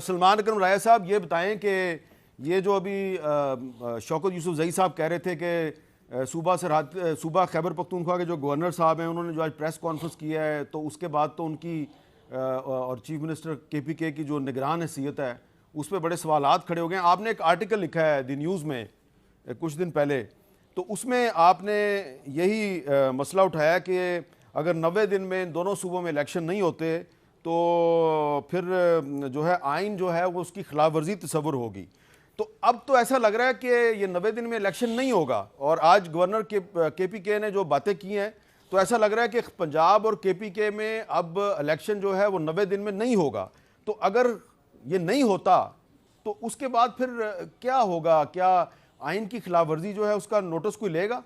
سلمان اکرم رائے صاحب یہ بتائیں کہ یہ جو ابھی شوکت یوسف زئی صاحب کہہ رہے تھے کہ صوبہ خیبر پختونخوا کے جو گورنر صاحب ہیں انہوں نے جو آج پریس کانفرنس کیا ہے تو اس کے بعد تو ان کی اور چیف منسٹر کے پی کے کی جو نگران حیثیت ہے اس پہ بڑے سوالات کھڑے ہو گئے ہیں. آپ نے ایک آرٹیکل لکھا ہے دی نیوز میں کچھ دن پہلے, تو اس میں آپ نے یہی مسئلہ اٹھایا کہ اگر 90 دن میں ان دونوں صوبوں میں الیکشن نہیں ہوتے تو پھر جو ہے آئین جو ہے وہ اس کی خلاف ورزی تصور ہوگی. تو اب تو ایسا لگ رہا ہے کہ یہ 90 دن میں الیکشن نہیں ہوگا, اور آج گورنر کے پی کے نے جو باتیں کی ہیں تو ایسا لگ رہا ہے کہ پنجاب اور کے پی کے میں اب الیکشن جو ہے وہ 90 دن میں نہیں ہوگا. تو اگر یہ نہیں ہوتا تو اس کے بعد پھر کیا ہوگا؟ کیا آئین کی خلاف ورزی جو ہے اس کا نوٹس کوئی لے گا؟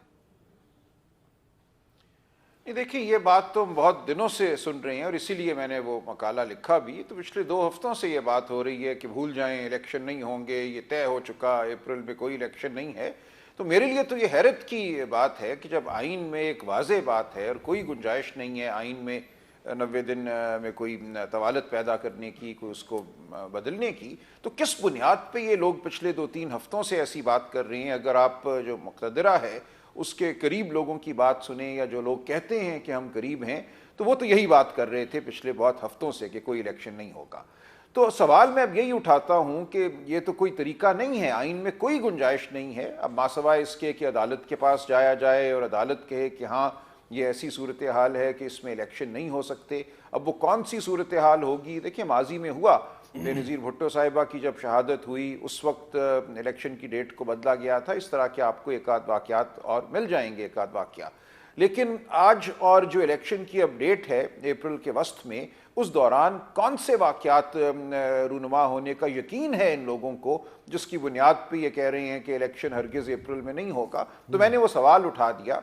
دیکھیں یہ بات تو ہم بہت دنوں سے سن رہے ہیں اور اسی لیے میں نے وہ مقالہ لکھا بھی. تو پچھلے 2 ہفتوں سے یہ بات ہو رہی ہے کہ بھول جائیں الیکشن نہیں ہوں گے, یہ طے ہو چکا, اپریل میں کوئی الیکشن نہیں ہے. تو میرے لیے تو یہ حیرت کی بات ہے کہ جب آئین میں ایک واضح بات ہے اور کوئی گنجائش نہیں ہے آئین میں 90 دن میں کوئی طوالت پیدا کرنے کی, کوئی اس کو بدلنے کی, تو کس بنیاد پہ یہ لوگ پچھلے 2-3 ہفتوں سے ایسی بات کر رہے ہیں؟ اگر آپ جو مقتدرہ ہے اس کے قریب لوگوں کی بات سنیں یا جو لوگ کہتے ہیں کہ ہم قریب ہیں تو وہ تو یہی بات کر رہے تھے پچھلے بہت ہفتوں سے کہ کوئی الیکشن نہیں ہوگا. تو سوال میں اب یہی اٹھاتا ہوں کہ یہ تو کوئی طریقہ نہیں ہے, آئین میں کوئی گنجائش نہیں ہے. اب ماسوائے اس کے کہ عدالت کے پاس جایا جائے اور عدالت کہے کہ ہاں یہ ایسی صورتحال ہے کہ اس میں الیکشن نہیں ہو سکتے. اب وہ کون سی صورتحال ہوگی؟ دیکھیں ماضی میں ہوا, بے نظیر بھٹو صاحبہ کی جب شہادت ہوئی اس وقت الیکشن کی ڈیٹ کو بدلا گیا تھا. اس طرح کے آپ کو ایک آدھ واقعات اور مل جائیں گے, ایک آدھ واقعہ. لیکن آج اور جو الیکشن کی اب ڈیٹ ہے اپریل کے وسط میں, اس دوران کون سے واقعات رونما ہونے کا یقین ہے ان لوگوں کو جس کی بنیاد پہ یہ کہہ رہے ہیں کہ الیکشن ہرگز اپریل میں نہیں ہوگا؟ تو میں نے وہ سوال اٹھا دیا,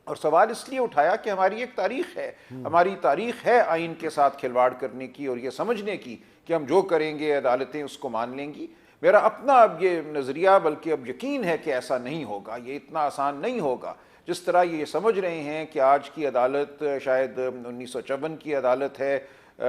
اور سوال اس لیے اٹھایا کہ ہماری ایک تاریخ ہے, ہماری تاریخ ہے آئین کے ساتھ کھلواڑ کرنے کی اور یہ سمجھنے کی کہ ہم جو کریں گے عدالتیں اس کو مان لیں گی. میرا اپنا اب یہ نظریہ بلکہ اب یقین ہے کہ ایسا نہیں ہوگا, یہ اتنا آسان نہیں ہوگا. جس طرح یہ سمجھ رہے ہیں کہ آج کی عدالت شاید 1954 کی عدالت ہے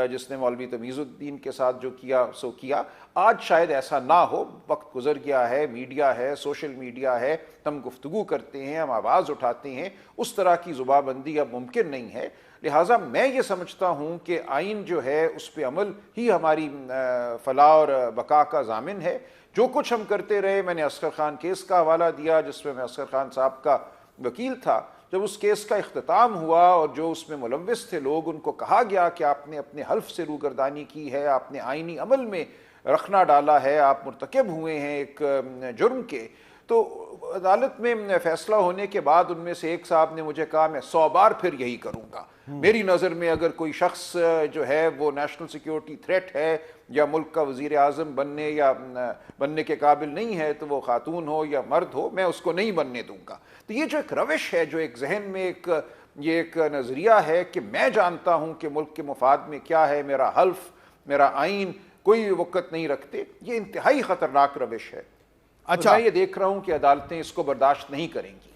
جس نے مولوی تمیز الدین کے ساتھ جو کیا سو کیا, آج شاید ایسا نہ ہو. وقت گزر گیا ہے, میڈیا ہے, سوشل میڈیا ہے, ہم گفتگو کرتے ہیں, ہم آواز اٹھاتے ہیں, اس طرح کی زبان بندی اب ممکن نہیں ہے. لہٰذا میں یہ سمجھتا ہوں کہ آئین جو ہے اس پہ عمل ہی ہماری فلاح اور بقا کا ضامن ہے. جو کچھ ہم کرتے رہے, میں نے اصغر خان کیس کا حوالہ دیا جس میں اصغر خان صاحب کا وکیل تھا. جب اس کیس کا اختتام ہوا اور جو اس میں ملوث تھے لوگ, ان کو کہا گیا کہ آپ نے اپنے حلف سے روگردانی کی ہے, آپ نے آئینی عمل میں رخنا ڈالا ہے, آپ مرتکب ہوئے ہیں ایک جرم کے. تو عدالت میں فیصلہ ہونے کے بعد ان میں سے ایک صاحب نے مجھے کہا میں 100 بار پھر یہی کروں گا. میری نظر میں اگر کوئی شخص جو ہے وہ نیشنل سیکیورٹی تھریٹ ہے یا ملک کا وزیر اعظم بننے کے قابل نہیں ہے, تو وہ خاتون ہو یا مرد ہو, میں اس کو نہیں بننے دوں گا. تو یہ جو ایک روش ہے, جو ایک ذہن میں ایک نظریہ ہے کہ میں جانتا ہوں کہ ملک کے مفاد میں کیا ہے, میرا حلف, میرا آئین کوئی وقت نہیں رکھتے, یہ انتہائی خطرناک روش ہے. اچھا, میں یہ دیکھ رہا ہوں کہ عدالتیں اس کو برداشت نہیں کریں گی.